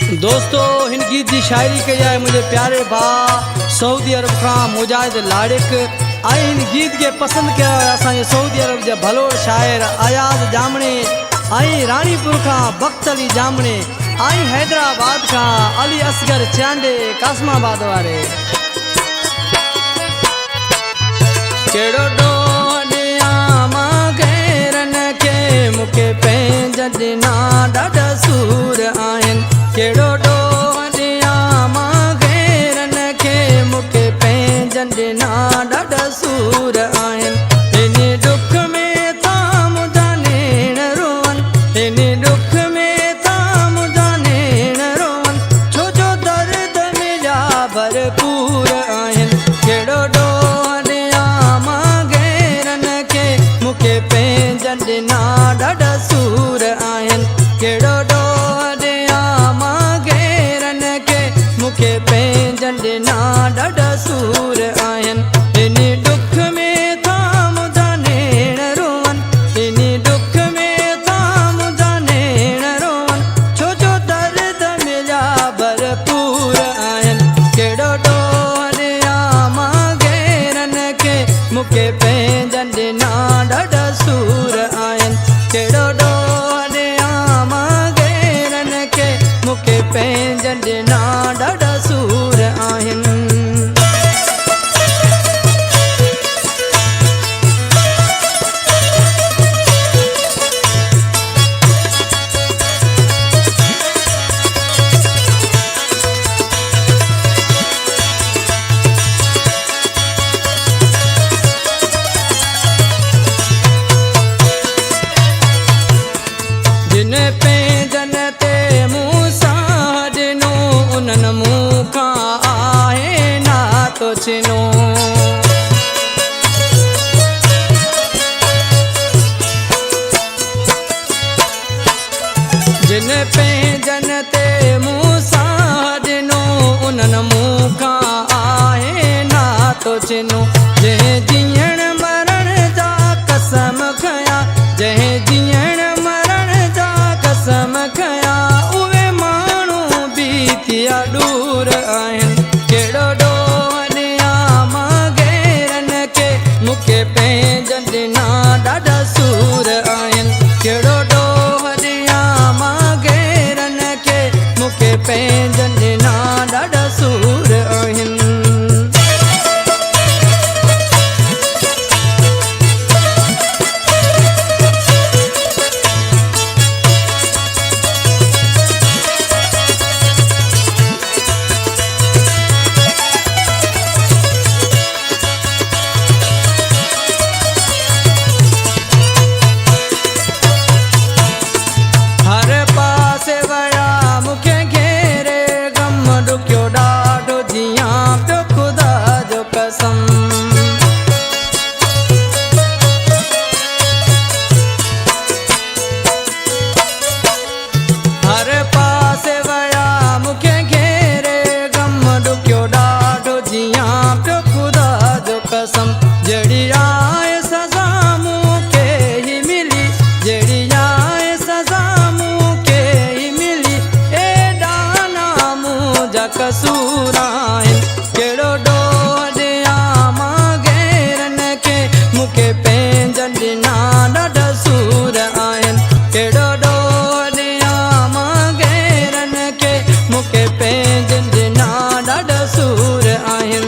दोस्तों हिन गीत की शायरी कई है मुझे प्यारे भा सऊदी अरब का मुजाहिद लाड़िक आई इन गीत के पसंद किया असांजे सऊदी अरब के भलोड़ शायर अयाज जामणे आई रानीपुर का बख्त अली जामणे आई हैदराबाद का अली असगर चांडे कासमाबाद वाले केड़ो डोडिया मां घेरन के मुके पेंजन ना ॾाढा सूर आहिन केड़ो डोडिया मां घेरन के मुके पेंजन ना ॾाढा सूर आहिन इन दुख में ताम जानेण रोवन इन दुख में ताम जानेण रोवन छो जो दर्द मिला भरपूर आहिन केड़ो डोडिया मां घेरन के मुके पेंजन ना ॾाढा सूर आहिन केड़ो डोडिया मां घेरन के मुके पेंजन ना ॾाढा सूर आहिन इन दुख में ताम जानेण रोवन इन दुख में ताम जानेण रोवन छो जो दर्द मिला भरपूर आहिन केड़ो डोडिया मां घेरन के मुके पेंजन ना ॾाढा सूर आहिन केड़ो डोडिया मां घेरन के मुके पेंजन ना ॾाढा सूर आहिन जिन पेंजन ते मूंसा ॾिनो उन्हनि मूंखां आहे नातो छिनो जिन पेंजन ते मूंसा ॾिनो उन्हनि मूंखां आहे नातो छिनो जंहिं जीअण मरण जा कसम खयां जंहिं जीअण मरण जा कसम खयां उहे माण्हू बीतिया दूर आहिन केड़ो डोडिया मां घेरन के मुके पेंजन ना ॾाढा सूर आहिन केड़ो डोडिया मां घेरन के मुके पेंजन ना ॾाढा सूर आहिन हर पासे वया मुखे घेरे गम ॾुखियो ॾाढो जियां पियो ख़ुदा जो कसम हर पासे वया मुखे घेरे गम ॾुखियो ॾाढो जियां पियो ख़ुदा जो कसम जहिड़ी आहे सज़ा मूंखे ही मिली जहिड़ी आहे सज़ा मूंखे ही मिली एॾा नाम जा कसूर आहिन केड़ो डोडिया मां घेरन के मुके पेंजन ना ॾाढा सूर आहिन केड़ो डोडिया मां घेरन के मुके पेंजन ना ॾाढा सूर आहिन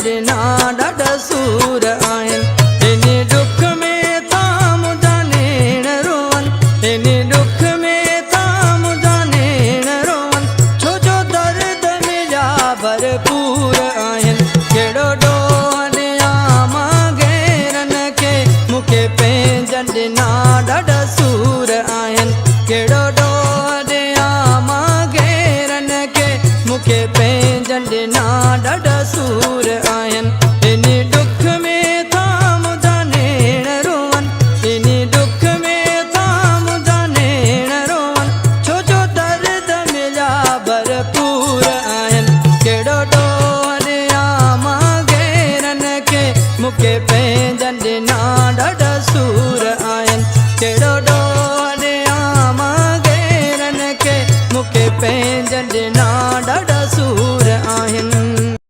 ॾिना ॾाढा सूर आहिनि। इन दुख में ता मुंहिंजा नेण रोवन, इन दुख में ता मुंहिंजा नेण रोवन, छो जो दर्द मिलिया भरपूर आहिनि। कहिड़ो ॾोह ॾियां मां गैरनि खे, मूंखे पंहिंजनि ॾिना ॾाढा सूर आहिनि। कहिड़ो ॾोह ॾियां मां गैरनि खे, मूंखे पंहिंजनि ॾिना ॾाढा सूर आहिनि। इन दुख में था मुंहिंजा नेण रोवन, इन दुख में था मुंहिंजा नेण रोवन, छो जो दर्द मिलिया भरपूर आहिनि। कहिड़ो ॾोह ॾियां मां गैरनि खे, मूंखे पंहिंजनि ॾिना ॾाढा सूर आहिनि। कहिड़ो ॾोह ॾियां मां गैरनि खे, मूंखे पंहिंजनि ॾिना ॾाढा